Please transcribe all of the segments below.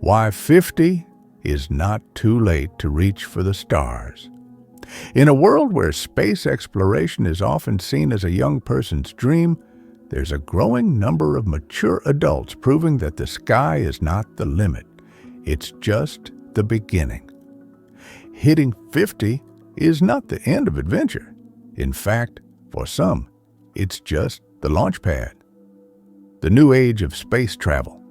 Why 50 is not too late to reach for the stars. In a world where space exploration is often seen as a young person's dream, there's a growing number of mature adults proving that the sky is not the limit. It's just the beginning. Hitting 50 is not the end of adventure. In fact, for some, it's just the launch pad. The new age of space travel.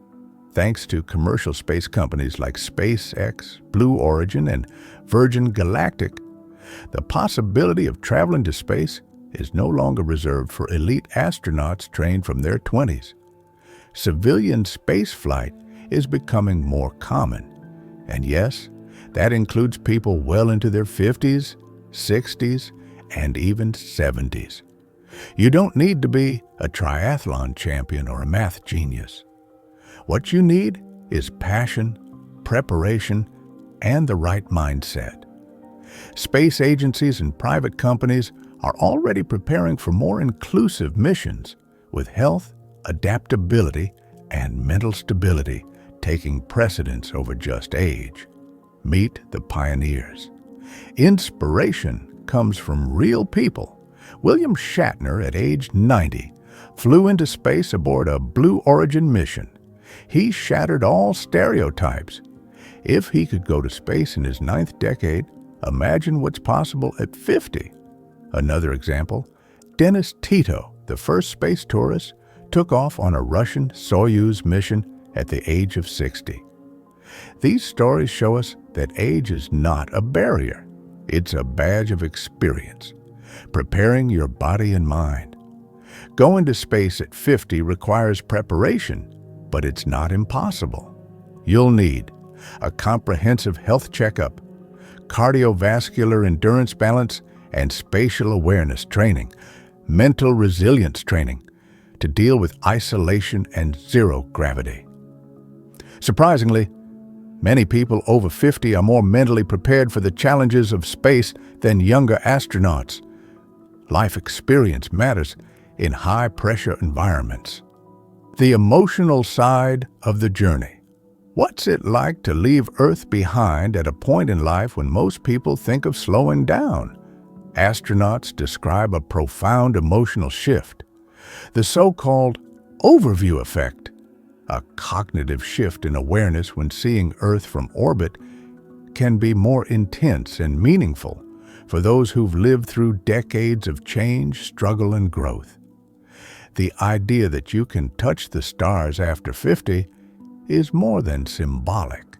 Thanks to commercial space companies like SpaceX, Blue Origin, and Virgin Galactic, the possibility of traveling to space is no longer reserved for elite astronauts trained from their 20s. Civilian spaceflight is becoming more common. And yes, that includes people well into their 50s, 60s, and even 70s. You don't need to be a triathlon champion or a math genius. What you need is passion, preparation, and the right mindset. Space agencies and private companies are already preparing for more inclusive missions, with health, adaptability, and mental stability taking precedence over just age. Meet the pioneers. Inspiration comes from real people. William Shatner, at age 90, flew into space aboard a Blue Origin mission. He shattered all stereotypes. If he could go to space in his 9th decade, imagine what's possible at 50. Another example, Dennis Tito, the first space tourist, took off on a Russian Soyuz mission at the age of 60. These stories show us that age is not a barrier. It's a badge of experience, preparing your body and mind. Going to space at 50 requires preparation, but it's not impossible. You'll need a comprehensive health checkup, cardiovascular endurance balance, and spatial awareness training, mental resilience training to deal with isolation and zero gravity. Surprisingly, many people over 50 are more mentally prepared for the challenges of space than younger astronauts. Life experience matters in high-pressure environments. The emotional side of the journey. What's it like to leave Earth behind at a point in life when most people think of slowing down? Astronauts describe a profound emotional shift, the so-called overview effect, a cognitive shift in awareness when seeing Earth from orbit can be more intense and meaningful for those who've lived through decades of change, struggle, and growth. The idea that you can touch the stars after 50 is more than symbolic.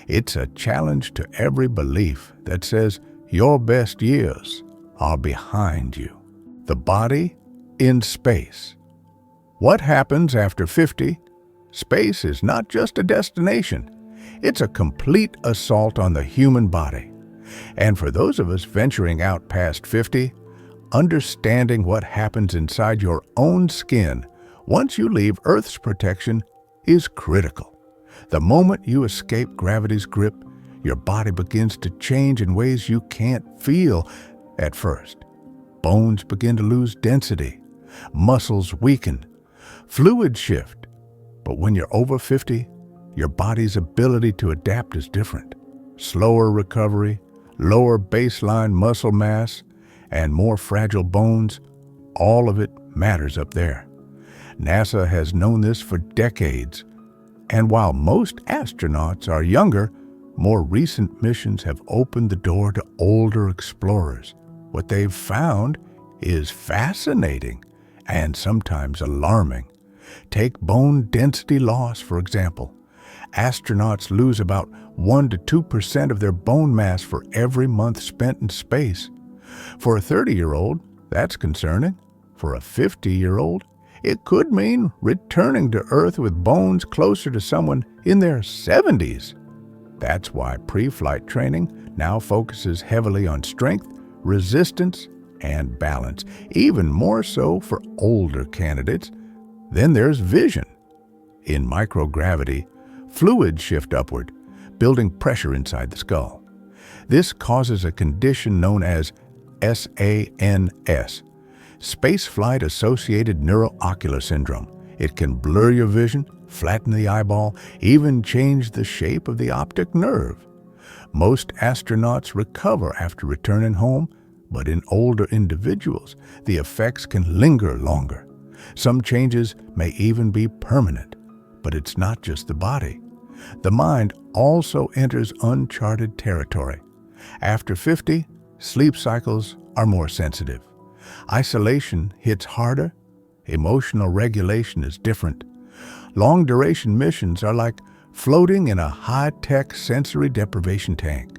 It's a challenge to every belief that says your best years are behind you. The body in space. What happens after 50? Space is not just a destination. It's a complete assault on the human body. And for those of us venturing out past 50, understanding what happens inside your own skin once you leave Earth's protection is critical. The moment you escape gravity's grip, your body begins to change in ways you can't feel at first. Bones begin to lose density, muscles weaken, fluids shift. But when you're over 50, your body's ability to adapt is different. Slower recovery, lower baseline muscle mass, and more fragile bones, all of it matters up there. NASA has known this for decades. And while most astronauts are younger, more recent missions have opened the door to older explorers. What they've found is fascinating and sometimes alarming. Take bone density loss, for example. Astronauts lose about 1 to 2% of their bone mass for every month spent in space. For a 30-year-old, that's concerning. For a 50-year-old, it could mean returning to Earth with bones closer to someone in their 70s. That's why pre-flight training now focuses heavily on strength, resistance, and balance, even more so for older candidates. Then there's vision. In microgravity, fluids shift upward, building pressure inside the skull. This causes a condition known as SANS, Spaceflight Associated Neuroocular Syndrome. It can blur your vision, flatten the eyeball, even change the shape of the optic nerve. Most astronauts recover after returning home, but in older individuals, the effects can linger longer. Some changes may even be permanent, but it's not just the body. The mind also enters uncharted territory. After 50, sleep cycles are more sensitive. Isolation hits harder. Emotional regulation is different. Long-duration missions are like floating in a high-tech sensory deprivation tank.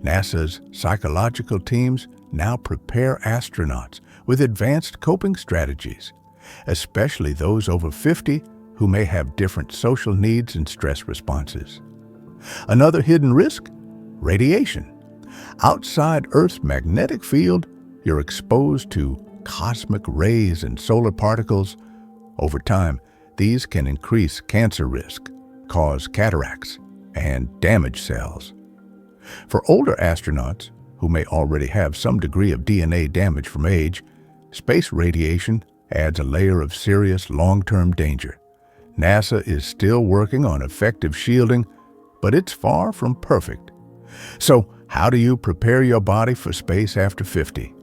NASA's psychological teams now prepare astronauts with advanced coping strategies, especially those over 50 who may have different social needs and stress responses. Another hidden risk: radiation. Outside Earth's magnetic field, you're exposed to cosmic rays and solar particles. Over time, these can increase cancer risk, cause cataracts, and damage cells. For older astronauts, who may already have some degree of DNA damage from age, space radiation adds a layer of serious long-term danger. NASA is still working on effective shielding, but it's far from perfect. So, how do you prepare your body for space after 50?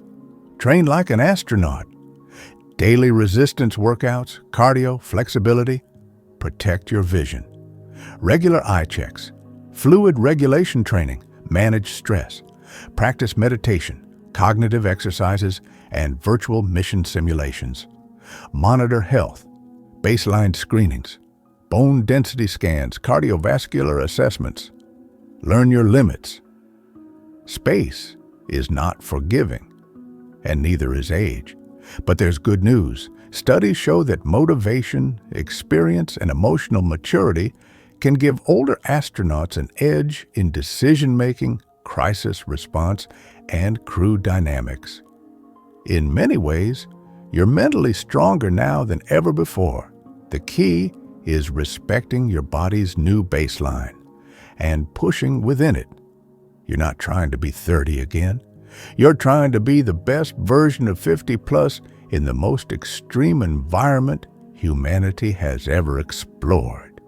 Train like an astronaut. Daily resistance workouts, cardio, flexibility. Protect your vision. Regular eye checks, fluid regulation training, manage stress. Practice meditation, cognitive exercises, and virtual mission simulations. Monitor health, baseline screenings, bone density scans, cardiovascular assessments. Learn your limits. Space is not forgiving, and neither is age. But there's good news. Studies show that motivation, experience, and emotional maturity can give older astronauts an edge in decision-making, crisis response, and crew dynamics. In many ways, you're mentally stronger now than ever before. The key is respecting your body's new baseline and pushing within it. You're not trying to be 30 again. You're trying to be the best version of 50 plus in the most extreme environment humanity has ever explored.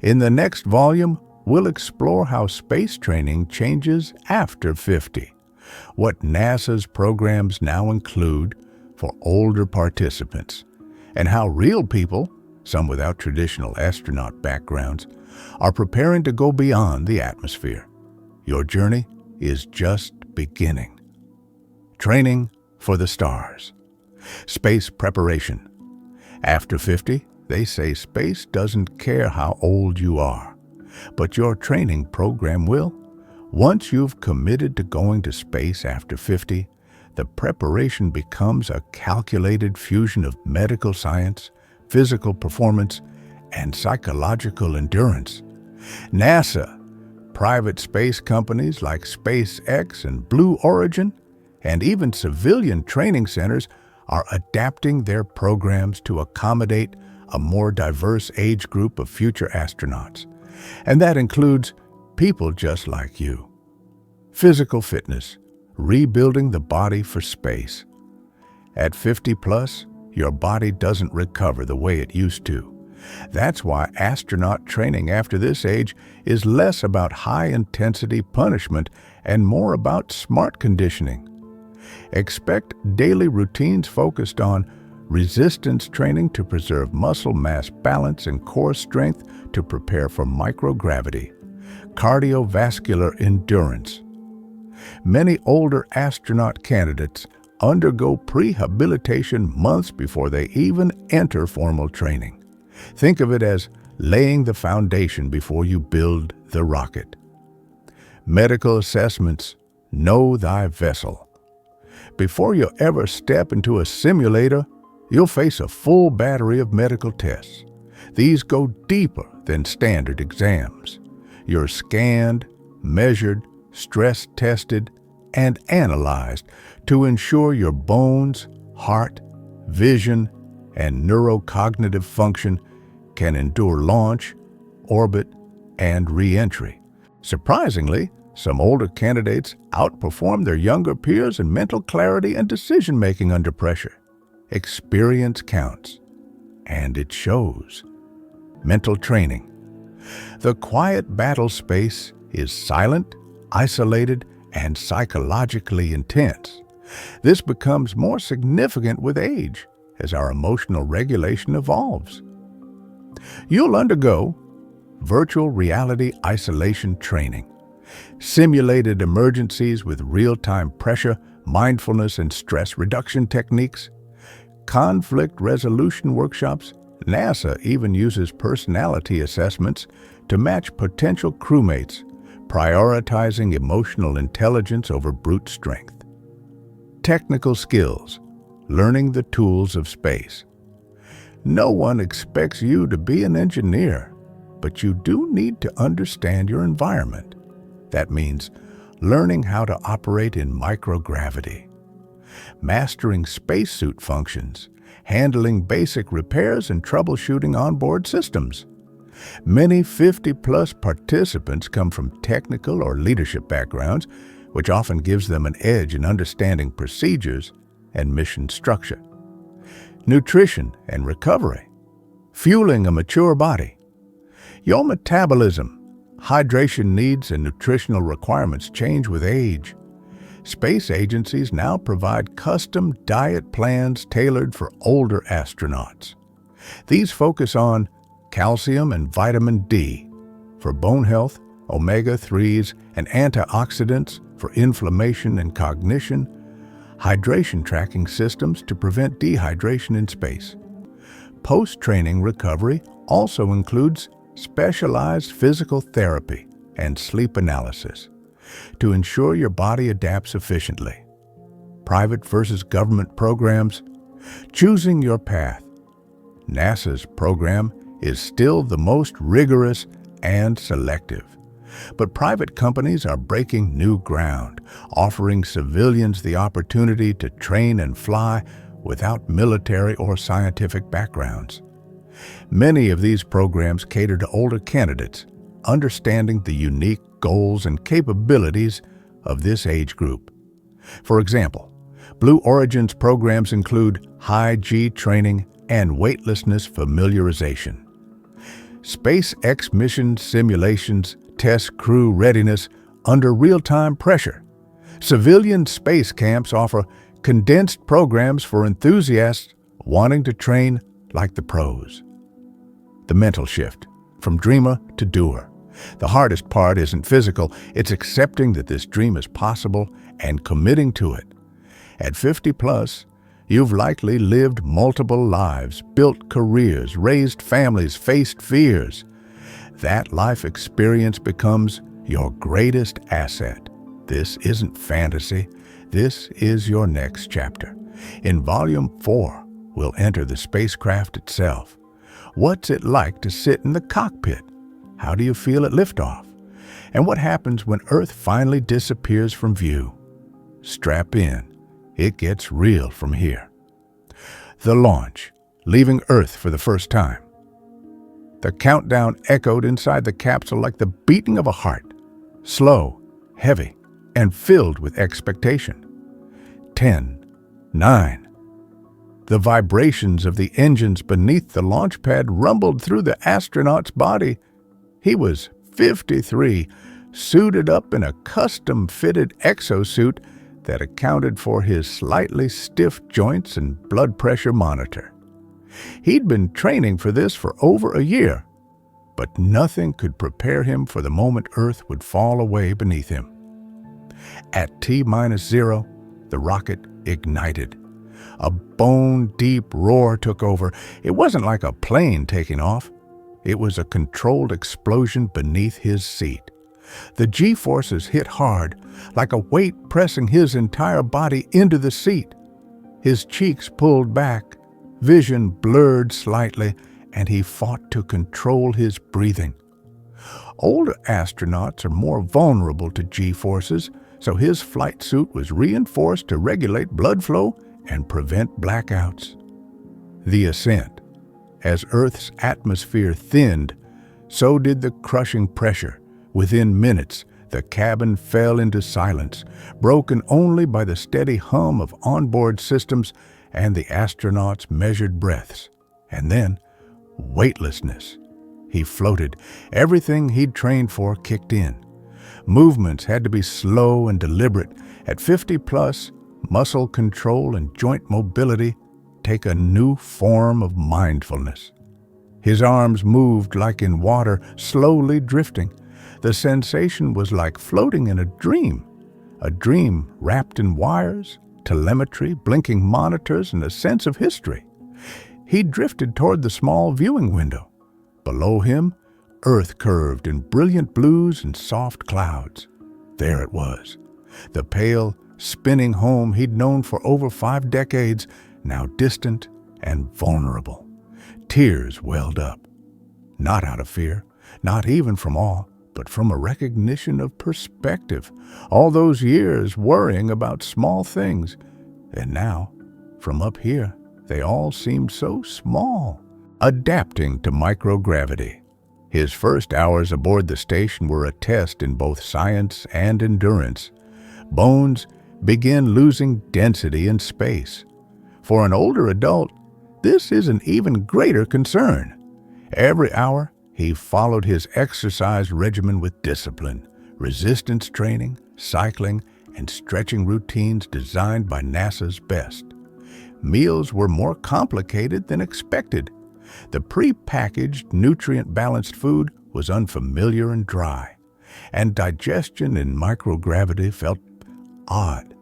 In the next volume, we'll explore how space training changes after 50, what NASA's programs now include for older participants, and how real people, some without traditional astronaut backgrounds, are preparing to go beyond the atmosphere. Your journey is just beginning. Training for the stars. Space preparation. After 50, they say space doesn't care how old you are, but your training program will. Once you've committed to going to space after 50, the preparation becomes a calculated fusion of medical science, physical performance, and psychological endurance. NASA, private space companies like SpaceX and Blue Origin, and even civilian training centers are adapting their programs to accommodate a more diverse age group of future astronauts. And that includes people just like you. Physical fitness, rebuilding the body for space. At 50 plus, your body doesn't recover the way it used to. That's why astronaut training after this age is less about high-intensity punishment and more about smart conditioning. Expect daily routines focused on resistance training to preserve muscle mass balance and core strength to prepare for microgravity, cardiovascular endurance. Many older astronaut candidates undergo prehabilitation months before they even enter formal training. Think of it as laying the foundation before you build the rocket. Medical assessments. Know thy vessel. Before you ever step into a simulator, you'll face a full battery of medical tests. These go deeper than standard exams. You're scanned, measured, stress tested, and analyzed to ensure your bones, heart, vision, and neurocognitive function can endure launch, orbit, and re-entry. Surprisingly, some older candidates outperform their younger peers in mental clarity and decision-making under pressure. Experience counts, and it shows. mental training. The quiet battle space is silent, isolated, and psychologically intense. This becomes more significant with age as our emotional regulation evolves. You'll undergo virtual reality isolation training, simulated emergencies with real-time pressure, mindfulness, and stress reduction techniques, conflict resolution workshops. NASA even uses personality assessments to match potential crewmates, prioritizing emotional intelligence over brute strength. Technical skills, learning the tools of space. No one expects you to be an engineer, but you do need to understand your environment. That means learning how to operate in microgravity, mastering spacesuit functions, handling basic repairs, and troubleshooting onboard systems. Many 50-plus participants come from technical or leadership backgrounds, which often gives them an edge in understanding procedures and mission structure. Nutrition and recovery, fueling a mature body. Your metabolism, hydration needs, and nutritional requirements change with age. Space agencies now provide custom diet plans tailored for older astronauts. These focus on calcium and vitamin D for bone health, omega-3s and antioxidants for inflammation and cognition, hydration tracking systems to prevent dehydration in space. Post-training recovery also includes specialized physical therapy and sleep analysis to ensure your body adapts efficiently. Private versus government programs, choosing your path. NASA's program is still the most rigorous and selective, but private companies are breaking new ground, offering civilians the opportunity to train and fly without military or scientific backgrounds. Many of these programs cater to older candidates, understanding the unique goals and capabilities of this age group. For example, Blue Origin's programs include high-G training and weightlessness familiarization. SpaceX mission simulations test crew readiness under real-time pressure. Civilian space camps offer condensed programs for enthusiasts wanting to train like the pros. The mental shift, from dreamer to doer. The hardest part isn't physical, it's accepting that this dream is possible and committing to it. At 50 plus, you've likely lived multiple lives, built careers, raised families, faced fears. That life experience becomes your greatest asset. This isn't fantasy. This is your next chapter. In Volume 4, we'll enter the spacecraft itself. What's it like to sit in the cockpit? How do you feel at liftoff? And what happens when Earth finally disappears from view? Strap in. It gets real from here. The launch, leaving Earth for the first time. The countdown echoed inside the capsule like the beating of a heart, slow, heavy, and filled with expectation. 10, 9. The vibrations of the engines beneath the launch pad rumbled through the astronaut's body. He was 53, suited up in a custom-fitted exosuit that accounted for his slightly stiff joints and blood pressure monitor. He'd been training for this for over a year, but nothing could prepare him for the moment Earth would fall away beneath him. At T-0, the rocket ignited. A bone-deep roar took over. It wasn't like a plane taking off. It was a controlled explosion beneath his seat. The G-forces hit hard, like a weight pressing his entire body into the seat. His cheeks pulled back, vision blurred slightly, and he fought to control his breathing. Older astronauts are more vulnerable to G-forces, so his flight suit was reinforced to regulate blood flow and prevent blackouts. The ascent. As Earth's atmosphere thinned, so did the crushing pressure. Within minutes, the cabin fell into silence, broken only by the steady hum of onboard systems and the astronauts' measured breaths. And then, weightlessness. He floated. Everything he'd trained for kicked in. Movements had to be slow and deliberate. At 50 plus, muscle control and joint mobility take a new form of mindfulness. His arms moved like in water, slowly drifting. The sensation was like floating in a dream wrapped in wires, telemetry, blinking monitors, and a sense of history. He drifted toward the small viewing window. Below him, Earth curved in brilliant blues and soft clouds. There it was, the pale, spinning home he'd known for over 5 decades, now distant and vulnerable. Tears welled up, not out of fear, not even from awe, but from a recognition of perspective. All those years worrying about small things, and now, from up here, they all seemed so small. Adapting to microgravity. His first hours aboard the station were a test in both science and endurance. Bones began losing density in space. For an older adult, this is an even greater concern. Every hour, he followed his exercise regimen with discipline, resistance training, cycling, and stretching routines designed by NASA's best. Meals were more complicated than expected. The pre-packaged, nutrient-balanced food was unfamiliar and dry, and digestion in microgravity felt odd.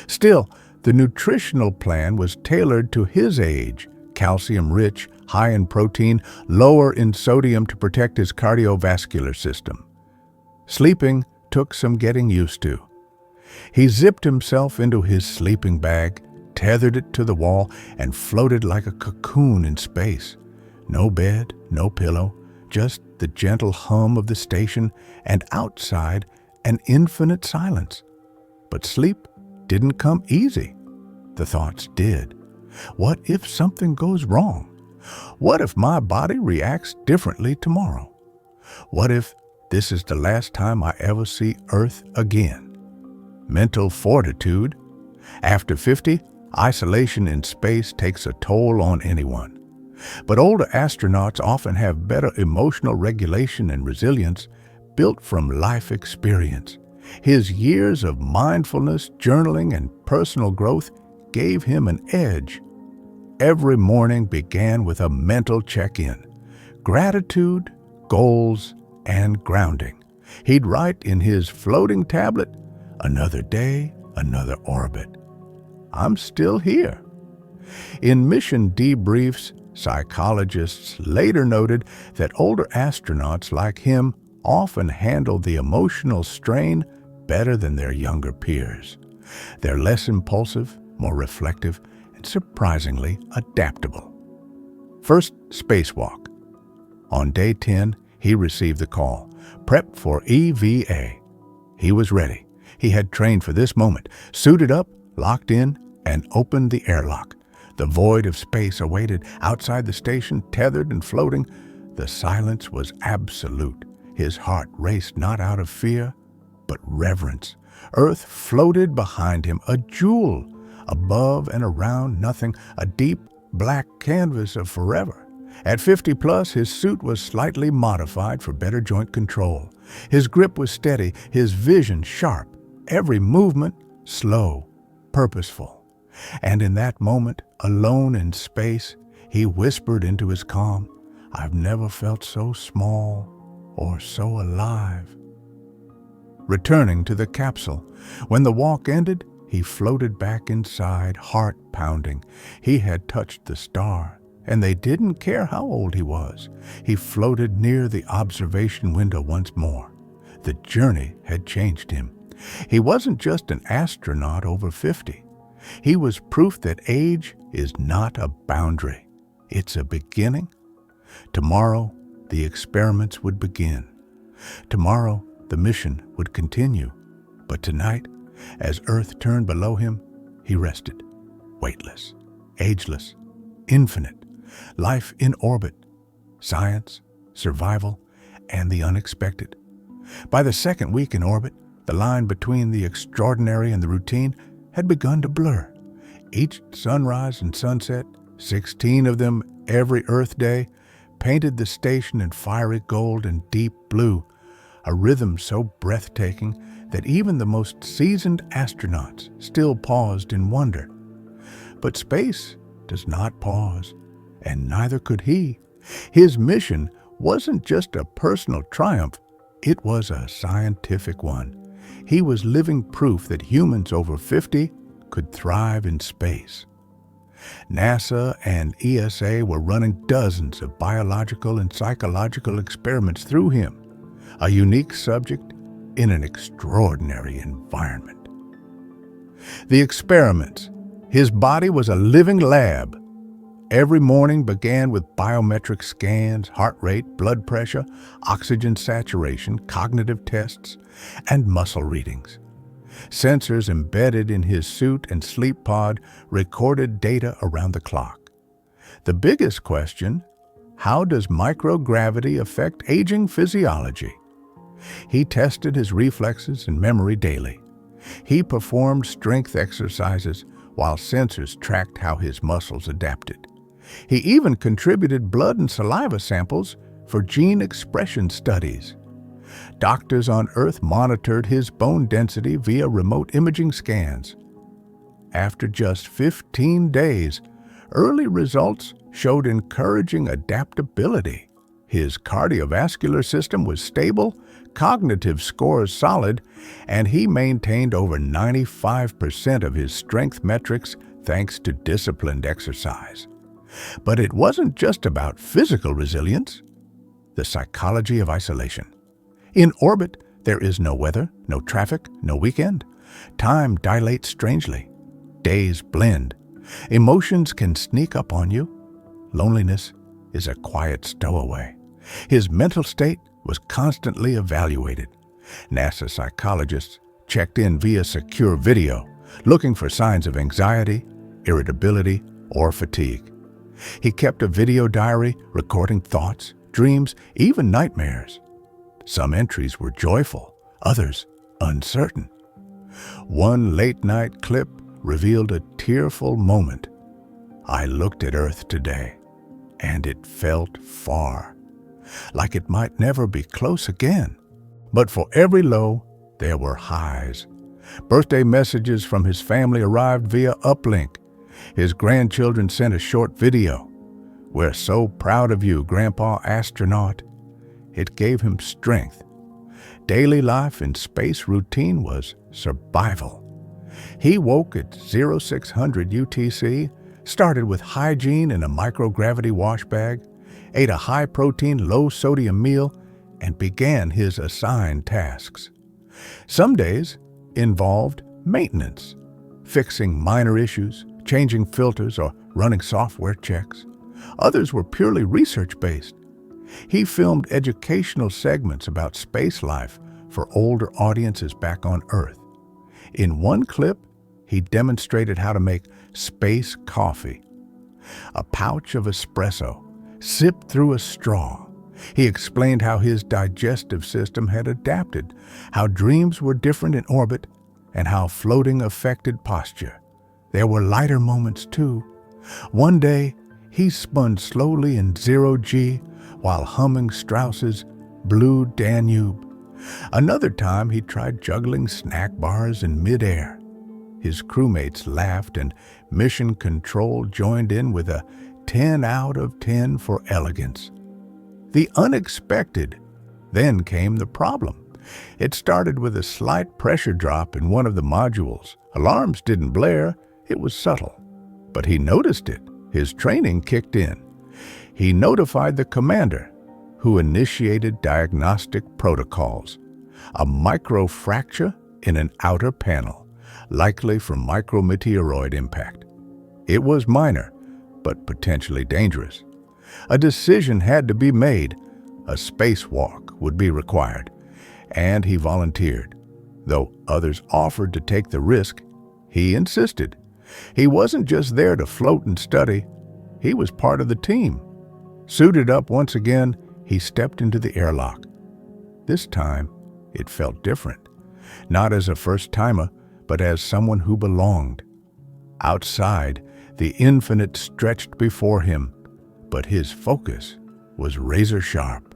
Still, the nutritional plan was tailored to his age, calcium-rich, high in protein, lower in sodium to protect his cardiovascular system. Sleeping took some getting used to. He zipped himself into his sleeping bag, tethered it to the wall, and floated like a cocoon in space. No bed, no pillow, just the gentle hum of the station, and outside, an infinite silence. But sleep didn't come easy. The thoughts did. What if something goes wrong? What if my body reacts differently tomorrow? What if this is the last time I ever see Earth again? Mental fortitude. After 50, isolation in space takes a toll on anyone. But older astronauts often have better emotional regulation and resilience built from life experience. His years of mindfulness, journaling, and personal growth gave him an edge. Every morning began with a mental check-in, gratitude, goals, and grounding. He'd write in his floating tablet, "Another day, another orbit. I'm still here." In mission debriefs, psychologists later noted that older astronauts like him often handle the emotional strain better than their younger peers. They're less impulsive, more reflective, and surprisingly adaptable. First spacewalk. On day 10, he received the call, prep for EVA. He was ready. He had trained for this moment, suited up, locked in, and opened the airlock. The void of space awaited outside the station, tethered and floating. The silence was absolute. His heart raced not out of fear, but reverence. Earth floated behind him, a jewel. Above and around, nothing, a deep black canvas of forever. At 50 plus, his suit was slightly modified for better joint control. His grip was steady, his vision sharp, every movement slow, purposeful. And in that moment, alone in space, he whispered into his calm, "I've never felt so small or so alive." Returning to the capsule, when the walk ended, he floated back inside, heart pounding. He had touched the star, and they didn't care how old he was. He floated near the observation window once more. The journey had changed him. He wasn't just an astronaut over 50. He was proof that age is not a boundary. It's a beginning. Tomorrow, the experiments would begin. Tomorrow, the mission would continue. But tonight, as Earth turned below him, he rested, weightless, ageless, infinite, life in orbit, science, survival, and the unexpected. By the second week in orbit, the line between the extraordinary and the routine had begun to blur. Each sunrise and sunset, 16 of them every Earth day, painted the station in fiery gold and deep blue, a rhythm so breathtaking that even the most seasoned astronauts still paused in wonder. But space does not pause, and neither could he. His mission wasn't just a personal triumph, it was a scientific one. He was living proof that humans over 50 could thrive in space. NASA and ESA were running dozens of biological and psychological experiments through him, a unique subject in an extraordinary environment. The experiments. His body was a living lab. Every morning began with biometric scans, heart rate, blood pressure, oxygen saturation, cognitive tests, and muscle readings. Sensors embedded in his suit and sleep pod recorded data around the clock. The biggest question, how does microgravity affect aging physiology? He tested his reflexes and memory daily. He performed strength exercises while sensors tracked how his muscles adapted. He even contributed blood and saliva samples for gene expression studies. Doctors on Earth monitored his bone density via remote imaging scans. After just 15 days, early results showed encouraging adaptability. His cardiovascular system was stable, cognitive scores solid, and he maintained over 95% of his strength metrics thanks to disciplined exercise. But it wasn't just about physical resilience, the psychology of isolation. In orbit, there is no weather, no traffic, no weekend. Time dilates strangely. Days blend. Emotions can sneak up on you. Loneliness is a quiet stowaway. His mental state was constantly evaluated. NASA psychologists checked in via secure video, looking for signs of anxiety, irritability, or fatigue. He kept a video diary recording thoughts, dreams, even nightmares. Some entries were joyful, others uncertain. One late-night clip revealed a tearful moment. I looked at Earth today, and it felt far, like it might never be close again. But for every low, there were highs. Birthday messages from his family arrived via uplink. His grandchildren sent a short video. We're so proud of you, Grandpa Astronaut. It gave him strength. Daily life in space routine was survival. He woke at 0600 UTC, started with hygiene in a microgravity wash bag, ate a high-protein, low-sodium meal, and began his assigned tasks. Some days involved maintenance, fixing minor issues, changing filters, or running software checks. Others were purely research-based. He filmed educational segments about space life for older audiences back on Earth. In one clip, he demonstrated how to make space coffee, a pouch of espresso, sipped through a straw. He explained how his digestive system had adapted, how dreams were different in orbit, and how floating affected posture. There were lighter moments too. One day, he spun slowly in 0G while humming Strauss's Blue Danube. Another time, he tried juggling snack bars in midair. His crewmates laughed and Mission Control joined in with a 10 out of 10 for elegance. The unexpected. Then came the problem. It started with a slight pressure drop in one of the modules. Alarms didn't blare, it was subtle. But he noticed it. His training kicked in. He notified the commander, who initiated diagnostic protocols. A microfracture in an outer panel, likely from micrometeoroid impact. It was minor, but potentially dangerous. A decision had to be made. A spacewalk would be required, and he volunteered. Though others offered to take the risk, he insisted. He wasn't just there to float and study, he was part of the team. Suited up once again, he stepped into the airlock. This time, it felt different. Not as a first-timer, but as someone who belonged. Outside, the infinite stretched before him, but his focus was razor sharp.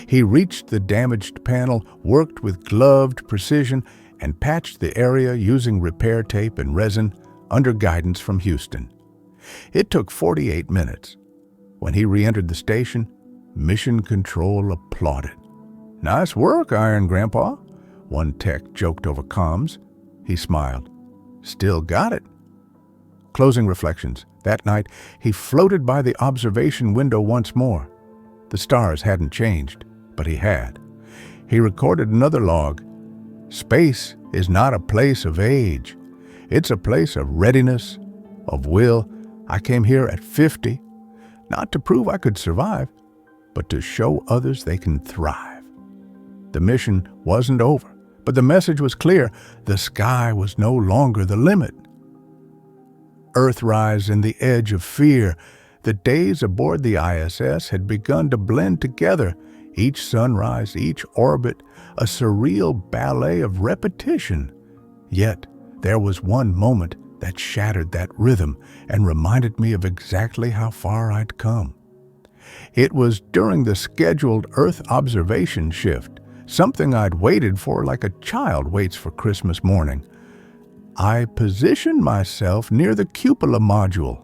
He reached the damaged panel, worked with gloved precision, and patched the area using repair tape and resin under guidance from Houston. It took 48 minutes. When he re-entered the station, Mission Control applauded. "Nice work, Iron Grandpa," one tech joked over comms. He smiled. "Still got it." Closing reflections. That night, he floated by the observation window once more. The stars hadn't changed, but he had. He recorded another log. "Space is not a place of age. It's a place of readiness, of will. I came here at 50, not to prove I could survive, but to show others they can thrive." The mission wasn't over, but the message was clear. The sky was no longer the limit. Earthrise and the edge of fear. The days aboard the ISS had begun to blend together. Each sunrise, each orbit, a surreal ballet of repetition. Yet, there was one moment that shattered that rhythm and reminded me of exactly how far I'd come. It was during the scheduled Earth observation shift, something I'd waited for like a child waits for Christmas morning. I positioned myself near the cupola module,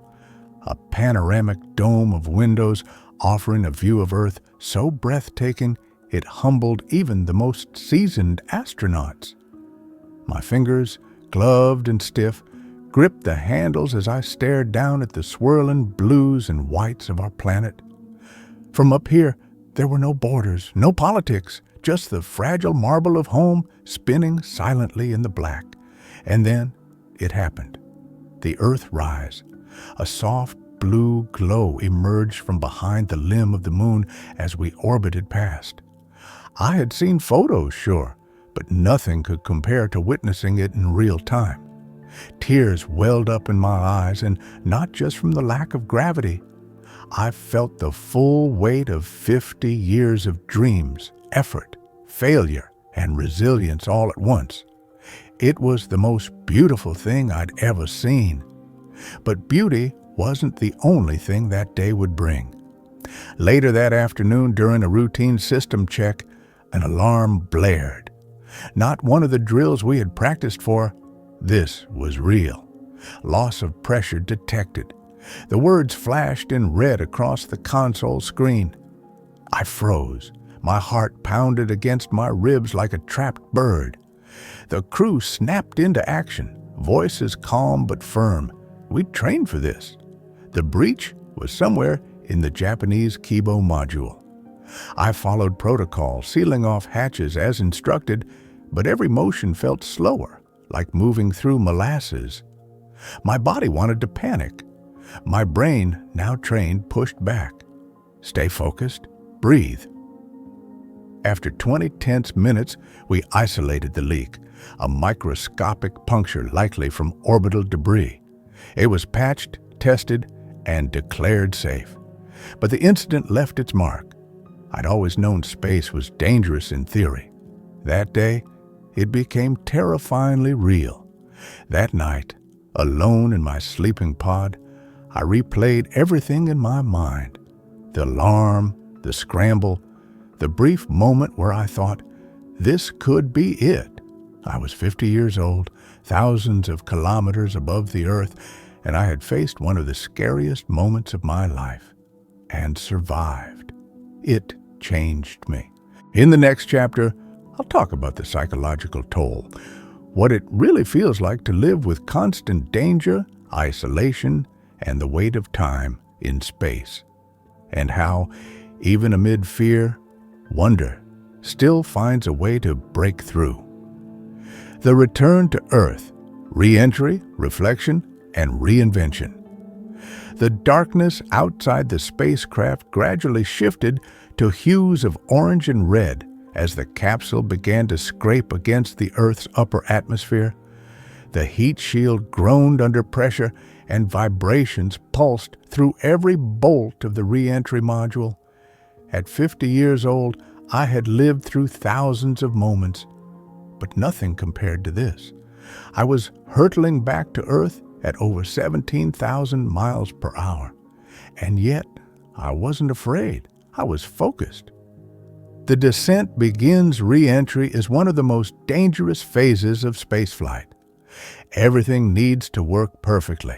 a panoramic dome of windows offering a view of Earth so breathtaking it humbled even the most seasoned astronauts. My fingers, gloved and stiff, gripped the handles as I stared down at the swirling blues and whites of our planet. From up here, there were no borders, no politics, just the fragile marble of home spinning silently in the black. And then it happened. The Earthrise. A soft blue glow emerged from behind the limb of the moon as we orbited past. I had seen photos, sure, but nothing could compare to witnessing it in real time. Tears welled up in my eyes, and not just from the lack of gravity. I felt the full weight of 50 years of dreams, effort, failure, and resilience all at once. It was the most beautiful thing I'd ever seen. But beauty wasn't the only thing that day would bring. Later that afternoon, during a routine system check, an alarm blared. Not one of the drills we had practiced for. This was real. Loss of pressure detected. The words flashed in red across the console screen. I froze. My heart pounded against my ribs like a trapped bird. The crew snapped into action, voices calm but firm. We'd trained for this. The breach was somewhere in the Japanese Kibo module. I followed protocol, sealing off hatches as instructed, but every motion felt slower, like moving through molasses. My body wanted to panic. My brain, now trained, pushed back. Stay focused, breathe. After 20 tense minutes, we isolated the leak, a microscopic puncture likely from orbital debris. It was patched, tested, and declared safe. But the incident left its mark. I'd always known space was dangerous in theory. That day, it became terrifyingly real. That night, alone in my sleeping pod, I replayed everything in my mind. The alarm, the scramble, the brief moment where I thought, this could be it. I was 50 years old, thousands of kilometers above the Earth, and I had faced one of the scariest moments of my life, and survived. It changed me. In the next chapter, I'll talk about the psychological toll, what it really feels like to live with constant danger, isolation, and the weight of time in space, and how, even amid fear, wonder still finds a way to break through. The return to Earth, re-entry, reflection, and reinvention. The darkness outside the spacecraft gradually shifted to hues of orange and red as the capsule began to scrape against the Earth's upper atmosphere. The heat shield groaned under pressure, and vibrations pulsed through every bolt of the re-entry module. At 50 years old, I had lived through thousands of moments, but nothing compared to this. I was hurtling back to Earth at over 17,000 miles per hour. And yet, I wasn't afraid. I was focused. The descent begins re-entry is one of the most dangerous phases of spaceflight. Everything needs to work perfectly.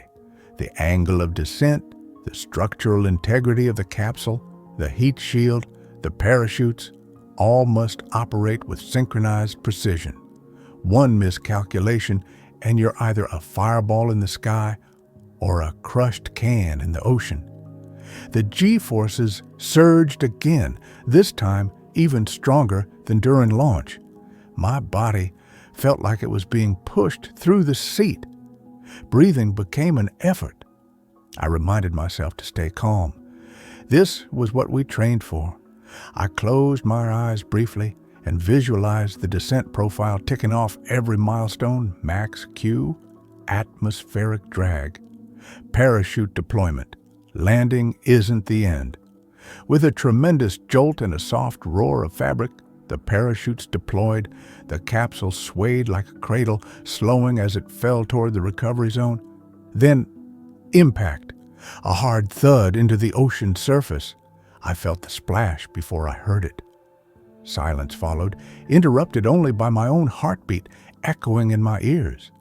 The angle of descent, the structural integrity of the capsule, the heat shield, the parachutes, all must operate with synchronized precision. One miscalculation and you're either a fireball in the sky or a crushed can in the ocean. The G-forces surged again, this time even stronger than during launch. My body felt like it was being pushed through the seat. Breathing became an effort. I reminded myself to stay calm. This was what we trained for. I closed my eyes briefly and visualized the descent profile ticking off every milestone: max Q, atmospheric drag, parachute deployment. Landing isn't the end. With a tremendous jolt and a soft roar of fabric, the parachutes deployed, the capsule swayed like a cradle, slowing as it fell toward the recovery zone. Then, impact, a hard thud into the ocean surface. I felt the splash before I heard it. Silence followed, interrupted only by my own heartbeat echoing in my ears.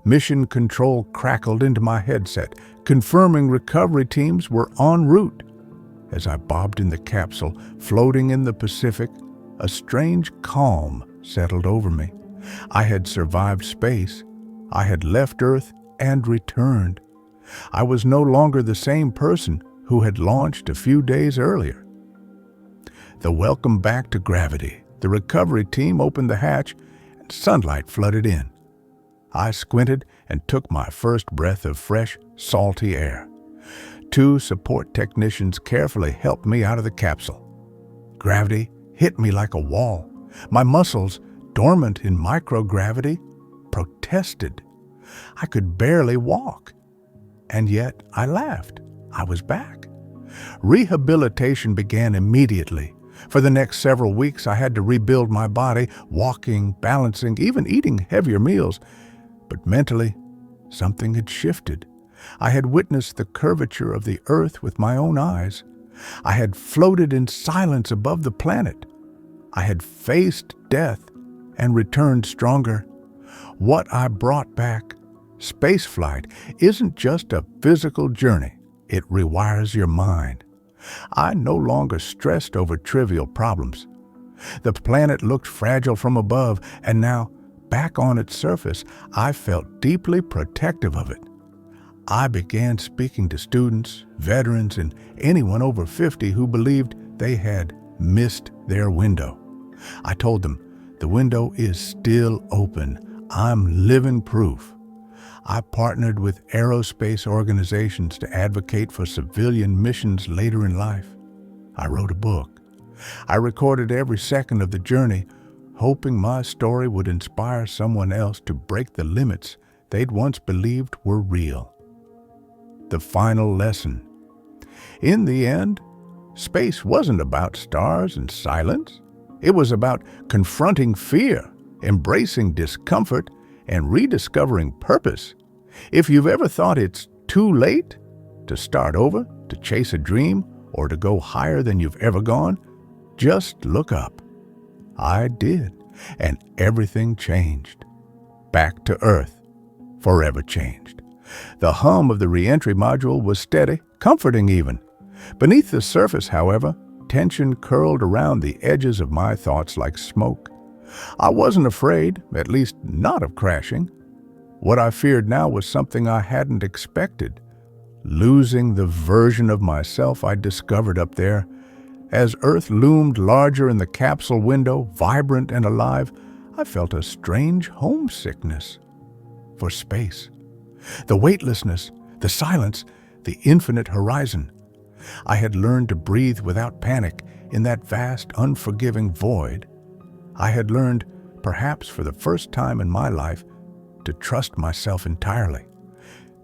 Mission control crackled into my headset, confirming recovery teams were en route. As I bobbed in the capsule, floating in the Pacific, a strange calm settled over me. I had survived space. I had left Earth and returned. I was no longer the same person who had launched a few days earlier. The welcome back to gravity. The recovery team opened the hatch and sunlight flooded in. I squinted and took my first breath of fresh, salty air. 2 support technicians carefully helped me out of the capsule. Gravity hit me like a wall. My muscles, dormant in microgravity, protested. I could barely walk. And yet I laughed. I was back. Rehabilitation began immediately. For the next several weeks, I had to rebuild my body, walking, balancing, even eating heavier meals. But mentally, something had shifted. I had witnessed the curvature of the Earth with my own eyes. I had floated in silence above the planet. I had faced death and returned stronger. What I brought back, spaceflight, isn't just a physical journey. It rewires your mind. I no longer stressed over trivial problems. The planet looked fragile from above, and now, back on its surface, I felt deeply protective of it. I began speaking to students, veterans, and anyone over 50 who believed they had missed their window. I told them, the window is still open. I'm living proof. I partnered with aerospace organizations to advocate for civilian missions later in life. I wrote a book. I recorded every second of the journey, hoping my story would inspire someone else to break the limits they'd once believed were real. The final lesson. In the end, space wasn't about stars and silence. It was about confronting fear, embracing discomfort, and rediscovering purpose. If you've ever thought it's too late to start over, to chase a dream, or to go higher than you've ever gone, just look up. I did, and everything changed. Back to Earth, forever changed. The hum of the re-entry module was steady, comforting even. Beneath the surface, however, tension curled around the edges of my thoughts like smoke. I wasn't afraid, at least not of crashing. What I feared now was something I hadn't expected. Losing the version of myself I discovered up there. As Earth loomed larger in the capsule window, vibrant and alive, I felt a strange homesickness for space. The weightlessness, the silence, the infinite horizon. I had learned to breathe without panic in that vast, unforgiving void. I had learned, perhaps for the first time in my life, to trust myself entirely.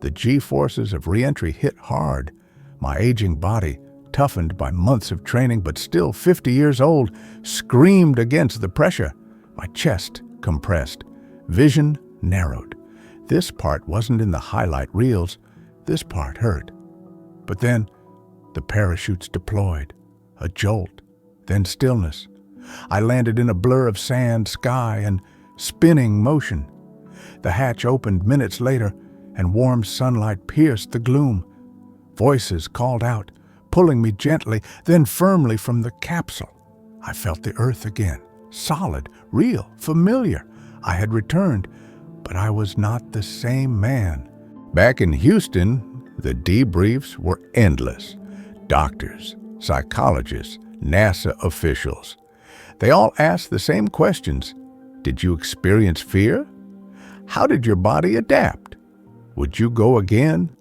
The G-forces of re-entry hit hard. My aging body, toughened by months of training but still 50 years old, screamed against the pressure. My chest compressed, vision narrowed. This part wasn't in the highlight reels. This part hurt. But then, the parachutes deployed. A jolt, then stillness. I landed in a blur of sand, sky, and spinning motion. The hatch opened minutes later, and warm sunlight pierced the gloom. Voices called out, pulling me gently, then firmly from the capsule. I felt the earth again, solid, real, familiar. I had returned, but I was not the same man. Back in Houston, the debriefs were endless. Doctors, psychologists, NASA officials. They all asked the same questions. Did you experience fear? How did your body adapt? Would you go again?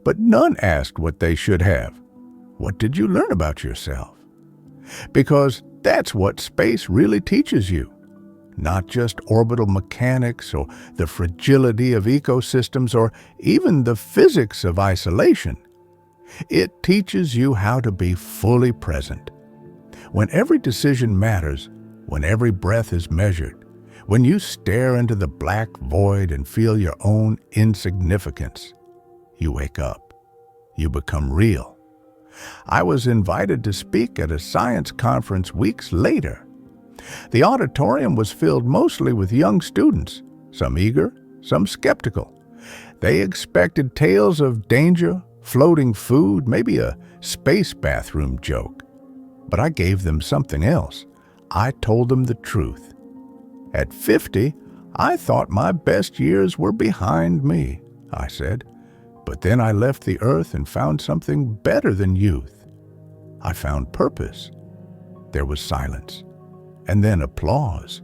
But none asked what they should have. What did you learn about yourself? Because that's what space really teaches you. Not just orbital mechanics or the fragility of ecosystems or even the physics of isolation. It teaches you how to be fully present. When every decision matters, when every breath is measured, when you stare into the black void and feel your own insignificance, you wake up. You become real. I was invited to speak at a science conference weeks later. The auditorium was filled mostly with young students, some eager, some skeptical. They expected tales of danger, floating food, maybe a space bathroom joke. But I gave them something else. I told them the truth. At 50, I thought my best years were behind me, I said. But then I left the earth and found something better than youth. I found purpose. There was silence. And then applause.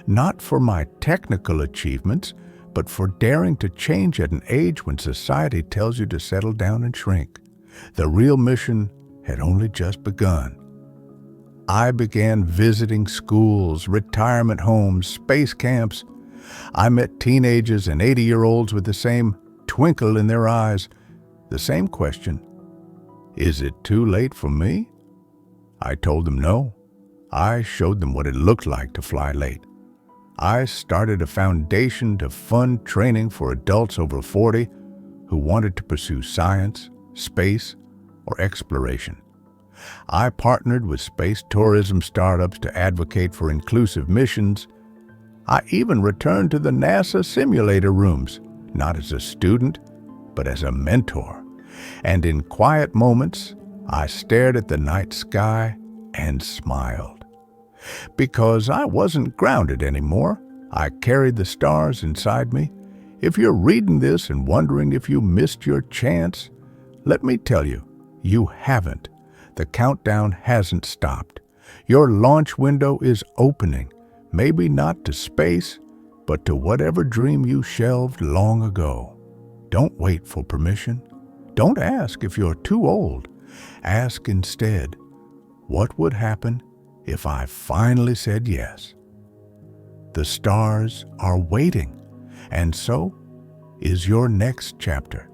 Not for my technical achievements, but for daring to change at an age when society tells you to settle down and shrink. The real mission had only just begun. I began visiting schools, retirement homes, space camps. I met teenagers and 80-year-olds with the same twinkle in their eyes, the same question. Is it too late for me? I told them no. I showed them what it looked like to fly late. I started a foundation to fund training for adults over 40 who wanted to pursue science, space, or exploration. I partnered with space tourism startups to advocate for inclusive missions. I even returned to the NASA simulator rooms, not as a student, but as a mentor. And in quiet moments, I stared at the night sky and smiled. Because I wasn't grounded anymore, I carried the stars inside me. If you're reading this and wondering if you missed your chance, let me tell you, you haven't. The countdown hasn't stopped. Your launch window is opening, maybe not to space, but to whatever dream you shelved long ago. Don't wait for permission. Don't ask if you're too old. Ask instead, what would happen if I finally said yes? The stars are waiting, and so is your next chapter.